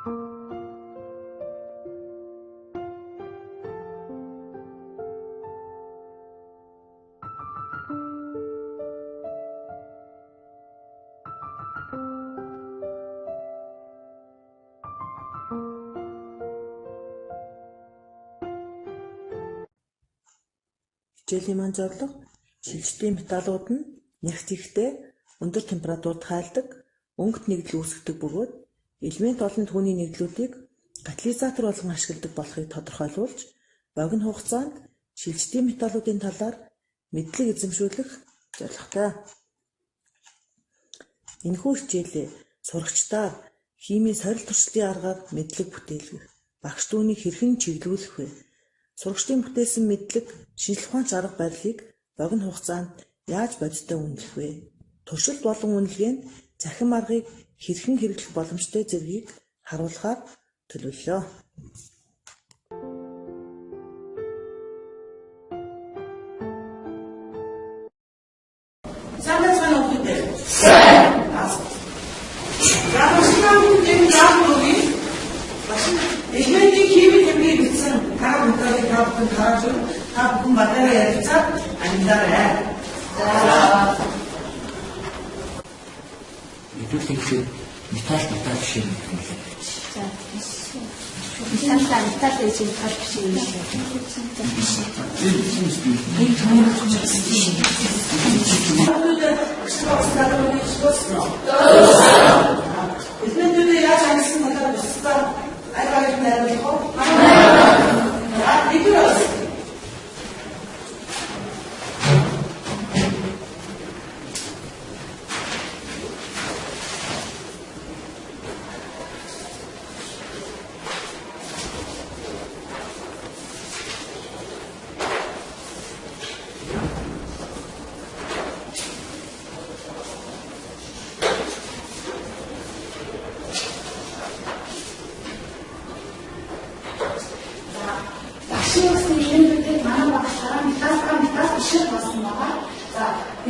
Хичээлийн маань зорилго шилжтийн металлууд нь нягт ихтэй өндөр температурт хайлдаг, өнгөт нэгдэл үүсгэдэг бөгөөд элемент олон түүний нэгдлүүдийг катализатор болгон ашигладаг болохыг тодорхойлуулж, богино хугацаанд шилжтийн металлуудын талаар мэдлэг эзэмшүүлэх зорилготой. Энэхүү хичээлээ сурагчдаар химийн сорил туршлагын аргаар мэдлэг бүтээлгэх, багш түүнийг хэрхэн чиглүүлэх вэ? Сурагчдын бүтээсэн мэдлэг, шинжлэх ухаанч арга барилыг богино хугацаанд яаж бодиттой үнэлэх вэ? Туршилт болон үнэлгээнд цахим аргыг хэрхэн хэрэглэх боломжтой зэргийг харуулахаар төлөвлөлөө. Элементийн химийн тэмдгийг бичсэн тав бүтээл харж тав бүхэн батарей ярилцаад амьдараа. Идэвхтэй металл жишээ юм байна. За. Металл гэж металл жишээ юм байна. Элементүүд яаж ангилсан надад бисдаа айгаарч найруулах уу?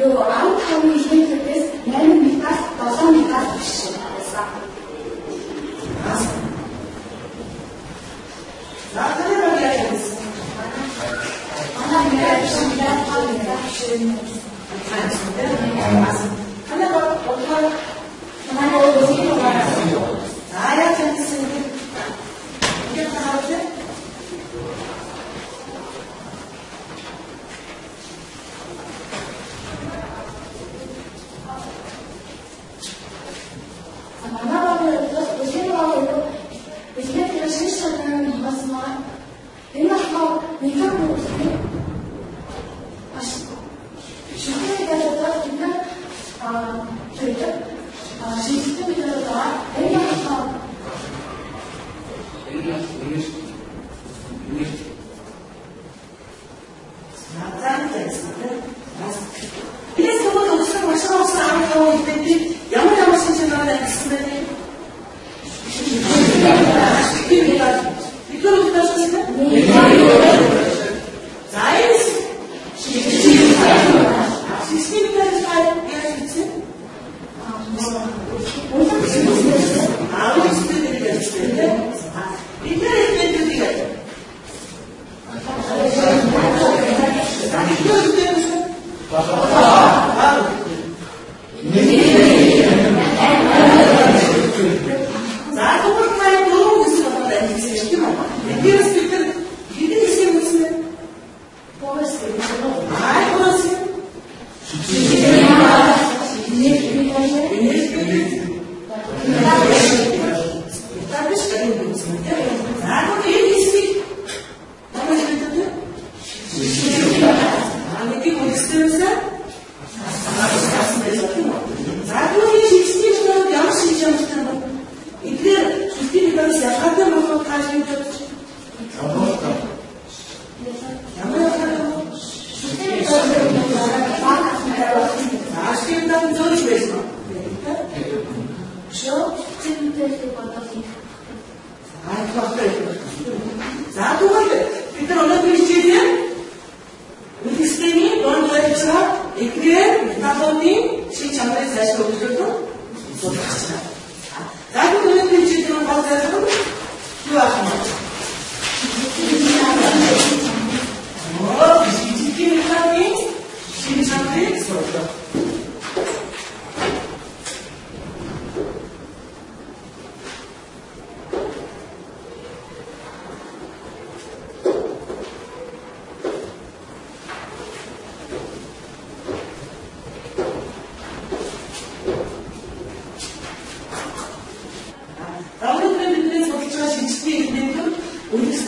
Юу 15-ны хэлбэрээс 8 метр 7 метр биш байсан. За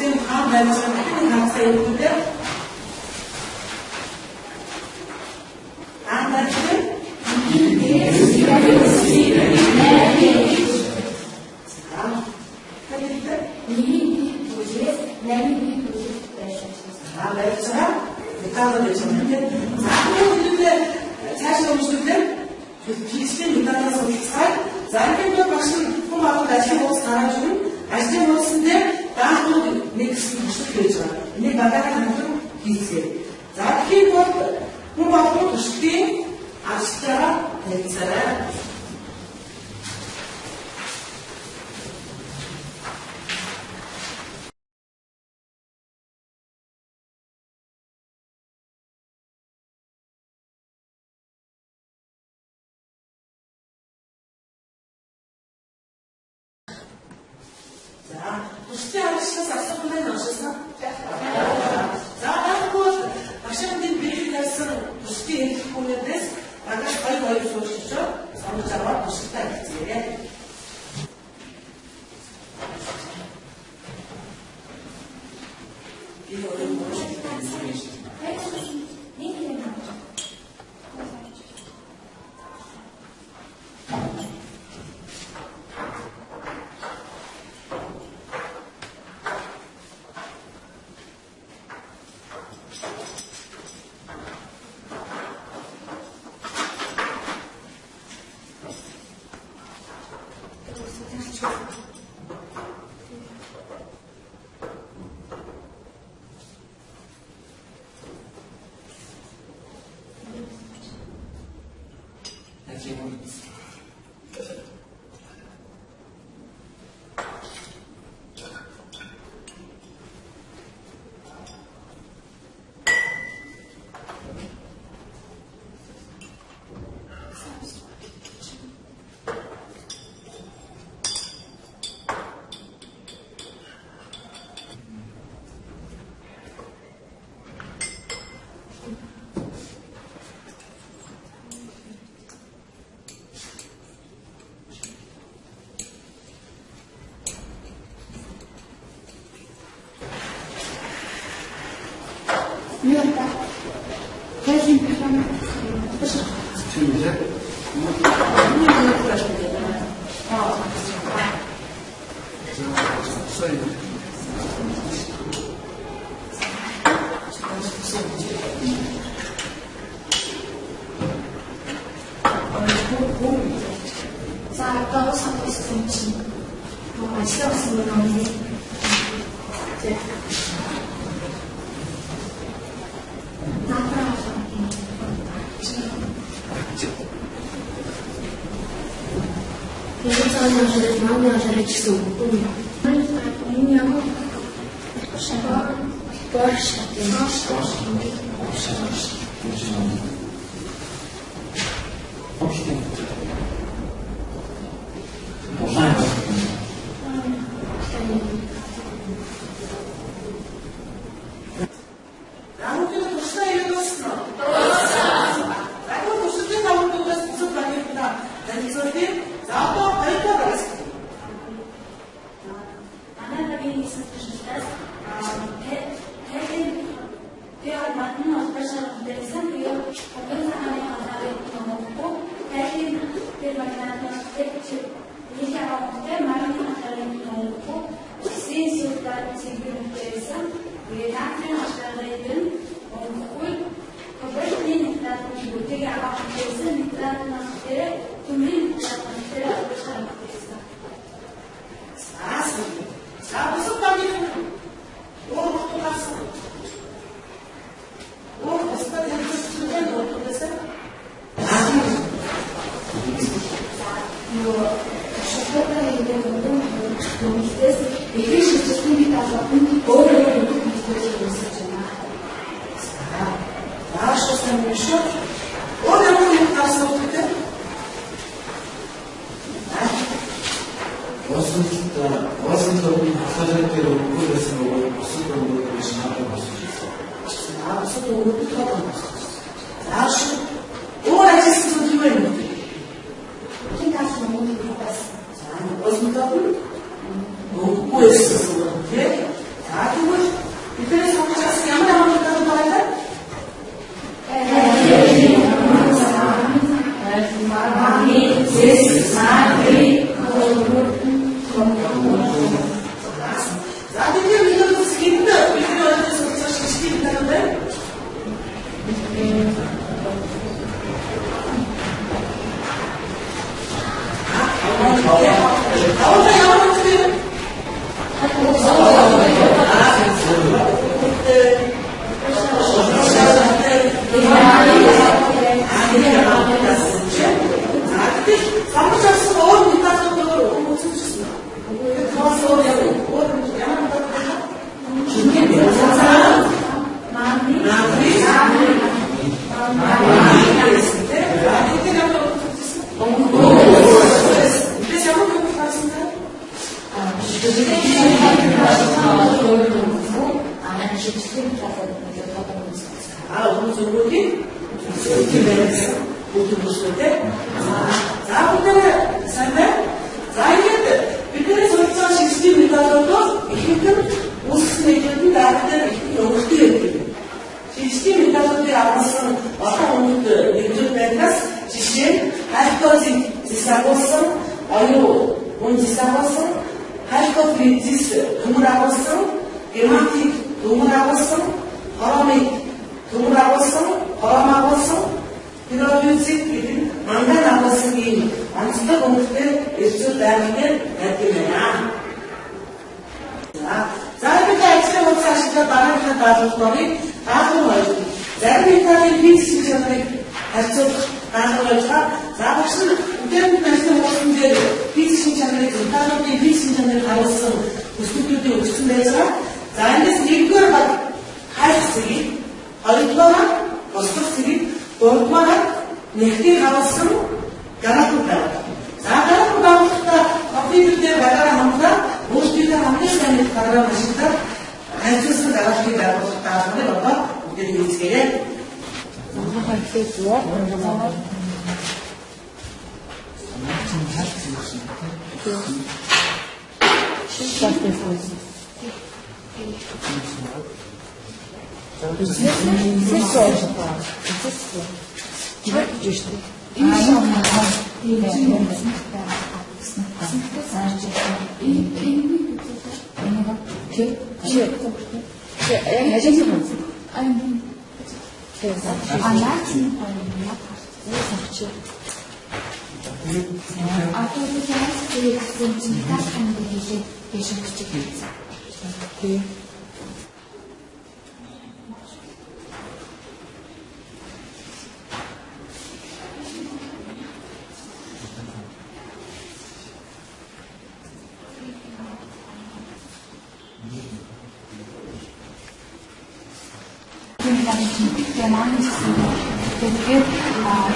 Эцгийн хаан байж байгаа бидний хагасаа өгдөө. Хаан байж байгаа. Металл гэж юм тийм. Заахлаа цаашаа өмчлөлөө физикийн металлаас уулзаад зарим багш нь хүн аваад ажлын уус гаргаж өгнө. Ажлын уусан дээр даахлууд нэгсэн хөшлөж байж байгаа. Энийг багаараа хамтран хийцгээе. За тэгэхээр хүн болгон хөшлөлийн ажлаараа хэлцээрээ. Хүчтэй ажиллаж асуух нь уншсан. За тэгвэл ашигтын биелсэн хүчтэй хэлэх хүмүүдээс багш хоёр суурьж санаж аваад хүчтэй хэлцгээе. Мирта. Кажем прямо. Чем взять? За, одоо самбайсан чинь. Ажлын юм. Мама жарчихсан үг. Энэ ямар шабаа борш Ой, Уг зөвгөөний зөвхөн байсан бүгд бүсгүйтэй. За бүгдээ сайн байна. За ингээд бидний суралцсан шигшлийн методуудаас ихэнх нь үүсгэн нэгэдэн даатаар өгөхтэй байдаг. Шигшлийн методуудыг авсан олон хүмүүд нэгдэл байнаас жишээ нь хайлтозын зэсагуулсан, оюу хүн зэсагуулсан, хайлтозис төмөр агуулсан, гематик төмөр агуулсан, хоромыг төмөр агуулсан, хором агуулсан, пиролюцик гэдэг манган агуулсан ийм онцлог хүмүүстээр эрчүүд аймагт байдаг юм байна. За бид ажлын хувьд ашиглаж дараагийн даалгаврыг даалгавар байна. Зарим Италийн физик шинжилгээг харьцуулах даалгавар. За багш нар үдээрэнд ажлын хуулсан дээр физик шинжилгээг Италийн физик шинжилгээг харуулсан бүсгүүдийг өгсөн байсан. За эндээс нэгдүгээр баг хайх зэрэг, хоёрдугаар бослох зэрэг, гуравдугаар нэгдийг харуулсан график байна. За график байгуулалтаа компьютер дээр багаараа хамтдаа өөрсдийнхөө хамгийн сайн програм ашиглаад хайцуулсан графикийг байгуулах даалгаврыг одоо бүгд хийцгээе. Тэгээд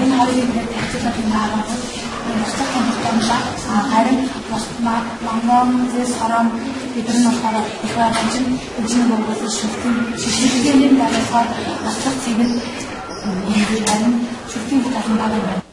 энэ хоёрын төвчөлт наагаад бусдад хамтдаа харин манган зэс харам бидний болохоор их хэмжин боловсон шилжүүлэлийн дараагаар бусдад цэвэр харин шүтгийн талын байгаа.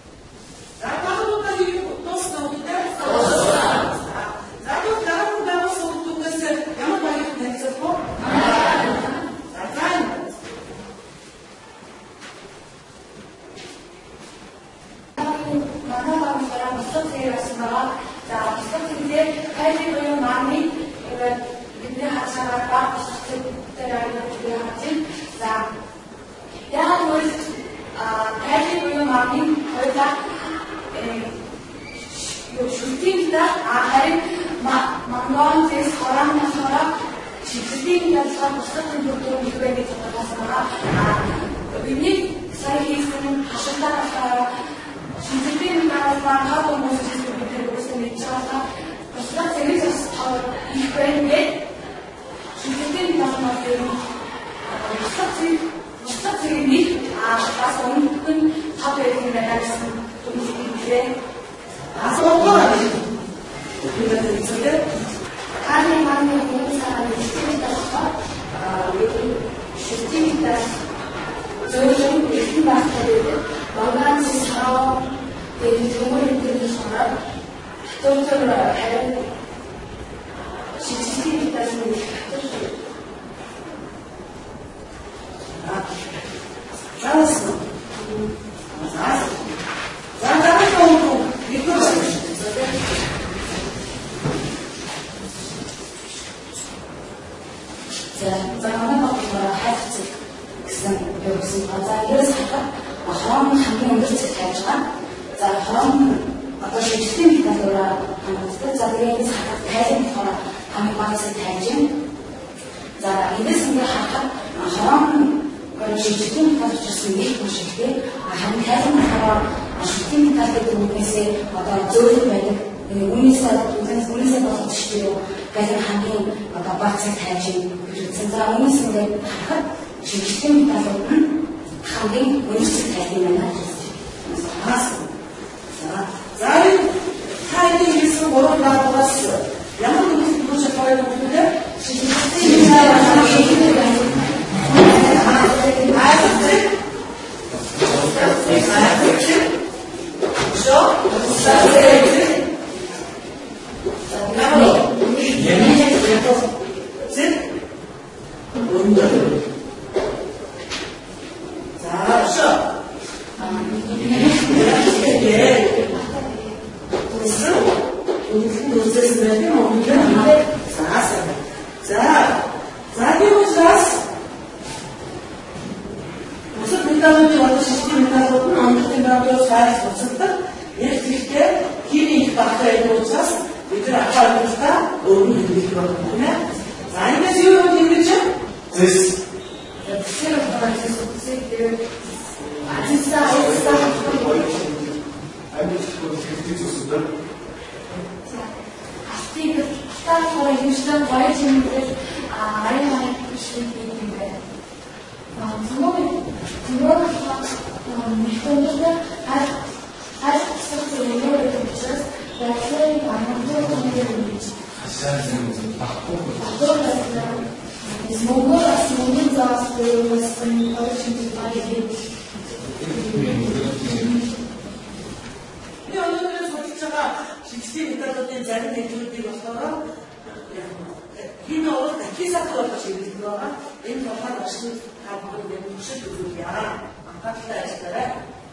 자, 쉬어. 이게 무슨 노세스인데 먹는데 자, 해보자. 무슨 분담을 와도 시스템 분담을 아무튼 분담을 잘 썼다. 이렇게 길이 바꿔야 되고서 이들 아까 보니까 너무 힘들게 거든요. 자, 이제 지금 힘들죠? This. 근데 오늘은 소득자가 60m 된 자리 내주는 것처럼 힘으로 기사도 없이 이거가 인터넷 없이 하고 있는 무슨 부분이야. 아까 기다렸잖아요.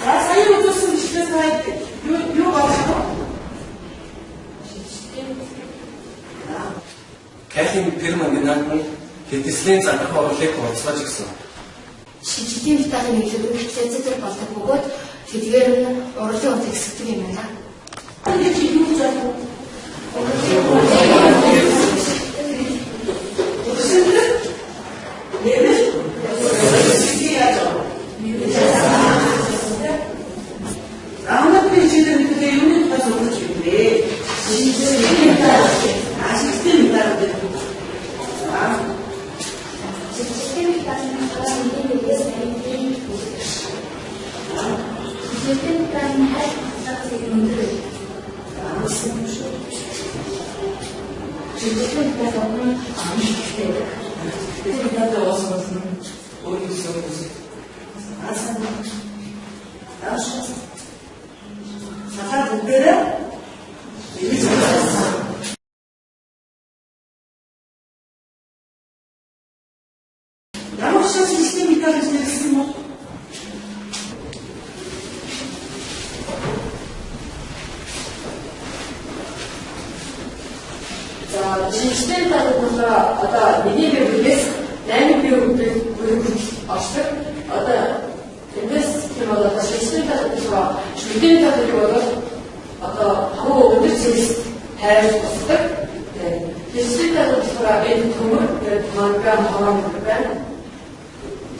자, 사이로 줬으면 집에서 할 때, 요 가지고. Кайхын фирма нанад хэдислийн задах орлыг онцгож гисэн. Шижигдийн витамин хэлцээр болдог бөгөөд тэдгээр нь урлагийн урт хэсэгдэг юм байна. 이게 지금 자꾸. 무슨 얘는 지켜야죠. 아무나 페이지는 그때 유닛 가서 오르지. 시스템이 따라 시스템이 따르는 사람이 위해서 내리는 시스템이 따르는 할 사람들을 시스템이 따르는 시스템이 따라와서 어디서 아산 나오셨어. 아까 그때는 이리 잘했어. 나무 시장 시스템이 따라서 있으면 За, шинжтэй талбараа одоо миний библиэс 8 библийг авдаг. Одоо эндээс тийм бол одоо шинжтэй талбараа шүдэн талбарыг бол одоо хөө өндөр зэрэг хайрлах болдог. Шинжтэй талбараа энэ төмөр манган хорон байна.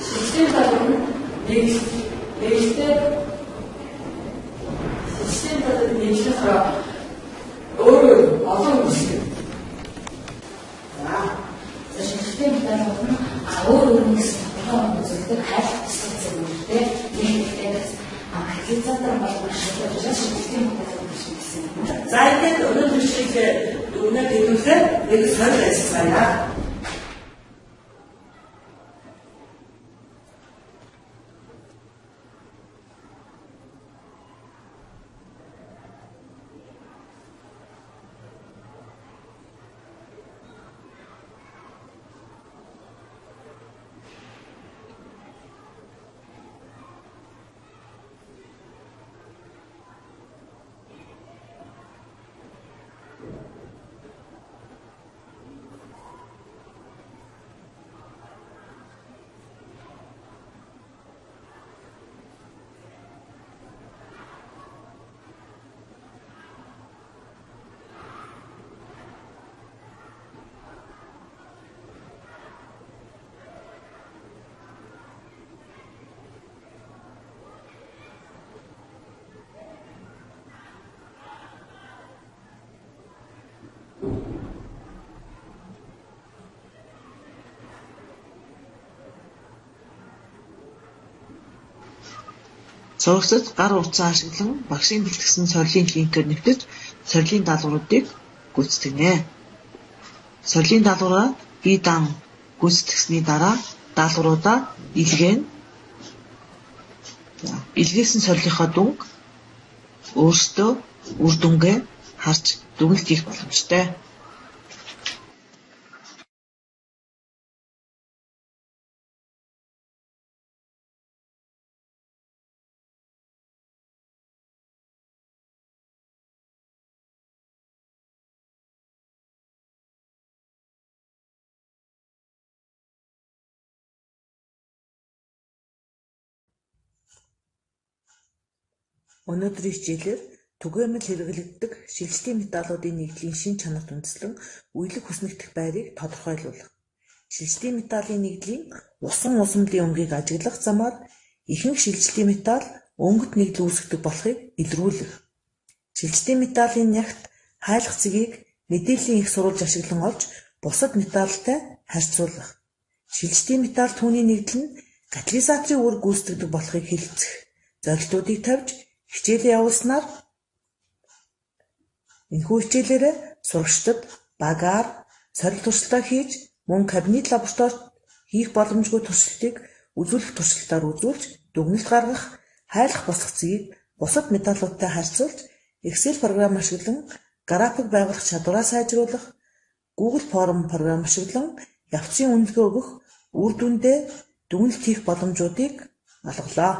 Шинжтэй талбар нэгтэй шинжтэй талбар нэгтэй өөр олон үсэг. 시스템이 따르는 아우르는 어떤 모습들 할 수 있는데 이게 기자들은 말고 시스템이 따르는 수 있습니다. 자, 이제 어느 분이 이제 오늘 대표세 여기 서를 했어요. Сурагчид гар утсаа ашиглан багшийн бэлтгэсэн сорилын линкээр нэвтэж сорилын даалгавруудыг гүйцэтгэнэ. Сорилын даалгавраа бие даан гүйцэтгсэний дараа даалгавруудаа илгээн. Илгээсэн сорилынхоо дүнг өөрсдөө үр дүнгээ харж дүгнэлт хийх боломжтой. Өнөөдрийн хичээлээр түгээмэл хэрэглэгддэг шилжилтийн металлуудын нэгдлийн шинж чанарт үндэслэн үеийг хүснэгдэх байрыг тодорхойлуулах. Шилжилтийн металлын нэгдлийн усан усамлын өнгийг ажиглах замаар ихэнх шилжилтийн металл өнгөт нэгдэл үүсгдэг болохыг илрүүлэх. Шилжилтийн металлын нягт хайлах цэгийг мэдээллийн их сурвалж ашиглан олж бусад металлтай харьцуулах. Шилжилтийн металл түүний нэгдэл нь катализаторын үүрэг гүйцэтгэдэг болохыг хэлэлцэх зорилтуудыг тавьж хичээлээ явуулснаар энэхүү хичээлээрээ сурагчдад багаар сорил туршилтаа хийж мөн кабинет лабораторид хийх боломжгүй туршилтыг үзүүлэх туршилтаар үзүүлж дүгнэлт гаргах, хайлах босох цэгийг бусад металлуудтай харьцуулж Excel програм ашиглан график байгуулах чадвараа сайжруулах, Google Form програм ашиглан явцын үнэлгээ өгөх үр дүндээ дүгнэлт хийх боломжуудыг олголоо.